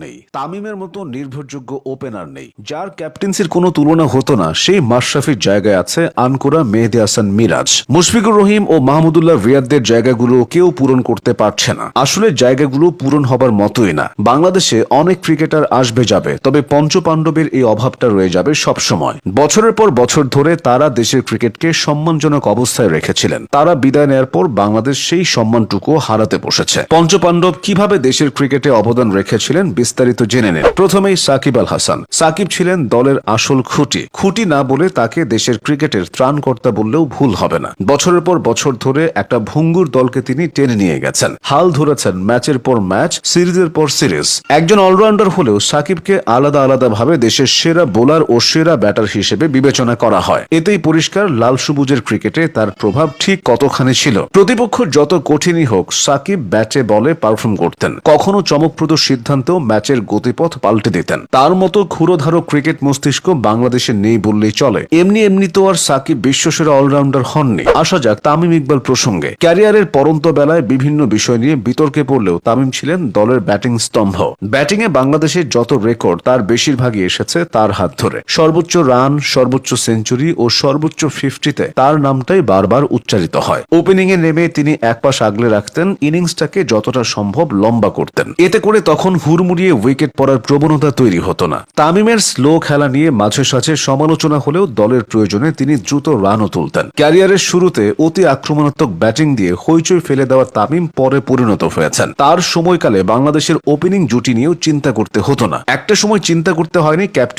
নেই, তামিমের মতো নির্ভরযোগ্য ওপেনার নেই, যার ক্যাপ্টেন্সির কোনো তুলনা হতো না, সেই মাশরাফির জায়গায় আছে আনকোরা মেহেদী হাসান মিরাজ। মুশফিকুর রহিম ও মাহমুদুল্লাহ রিয়াদদের জায়গাগুলো কেউ পূরণ করতে পারছে না। আসলে জায়গাগুলো পূরণ হবার মতোই না। বাংলাদেশে অনেক ক্রিকেটার আসবে যাবে, তবে পঞ্চপাণ্ডবের এই অভাবটা রয়ে যাবে সবসময়। বছরের পর বছর ধরে তারা দেশের ক্রিকেটকে সম্মানজনক অবস্থায় রেখেছিলেন। তারা বিদায় নেয়ার পর বাংলাদেশ সেই সম্মানটুকু হারাতে বসেছে। পঞ্চপাণ্ডব কিভাবে দেশের ক্রিকেটে অবদান রেখেছিলেন বিস্তারিত জেনে নেন। প্রথমেই সাকিব আল হাসান। সাকিব ছিলেন দলের আসল খুঁটি না বলে তাকে দেশের ক্রিকেটের ত্রাণকর্তা বললেও ভুল হবে না। বছরের পর বছর ধরে একটা ভঙ্গুর দলকে তিনি টেনে নিয়ে গেছেন, হাল ধরেছেন ম্যাচের পর ম্যাচ, সিরিজের পর সিরিজ। একজন অলরাউন্ডার হলেও সাকিবকে আলাদা আলাদা ভাবে দেশের সেরা বোলার ও সেরা ব্যাটার হিসেবে বিবেচনা করা হয়। এতেই পরিষ্কার লাল সবুজের ক্রিকেটে তার প্রভাব ঠিক কতখানি ছিল। প্রতিপক্ষ যত কঠিনই হোক, সাকিব ব্যাটে বলে পারফর্ম করতেন। কখনো চমকপ্রদ সিদ্ধান্তেও ম্যাচের গতিপথ পাল্টে দিতেন। তার মতো ক্ষুরোধারক ক্রিকেট মস্তিষ্ক বাংলাদেশে নেই বললেই চলে। এমনি তো আর সাকিব বিশ্বসেরা অলরাউন্ডার হননি। আসা যাক তামিম ইকবাল প্রসঙ্গে। ক্যারিয়ারের পরন্ত বেলায় বিভিন্ন বিষয় নিয়ে বিতর্কে পড়লেও তামিম ছিলেন দলের ব্যাটিং স্তম্ভ। ব্যাটিংয়ে বাংলাদেশের যত রেকর্ড তার বেশিরভাগই এসেছে তার হাত ধরে। সর্বোচ্চ রান, সর্বোচ্চ সেঞ্চুরি ও সর্বোচ্চ 50-তে তার নামটাই বারবার উচ্চারিত হয়। ওপেনিংয়ে নেমে তিনি এক পাশ আগলে রাখতেন, ইনিংসটাকে যতটা সম্ভব লম্বা করতেন। এতে করে তখন হুড়মুড়িয়ে উইকেট পড়ার প্রবণতা তৈরি হতো না। তামিমের স্লো খেলা নিয়ে মাঝে সাঝে সমালোচনা হলেও দলের প্রয়োজনে তিনি দ্রুত রানও তুলতেন। ক্যারিয়ারের শুরুতে অতি আক্রমণাত্মক ব্যাটিং দিয়ে হইচই ফেলে দেওয়া তামিম পরে পরিণত হয়েছেন। তার সময়কালে বাংলাদেশের ওপেনিং জুটি নিয়েও চিন্তা করতে হতো না। একটা সময় চিন্তা করতে হয়নি ক্যাপ্টেন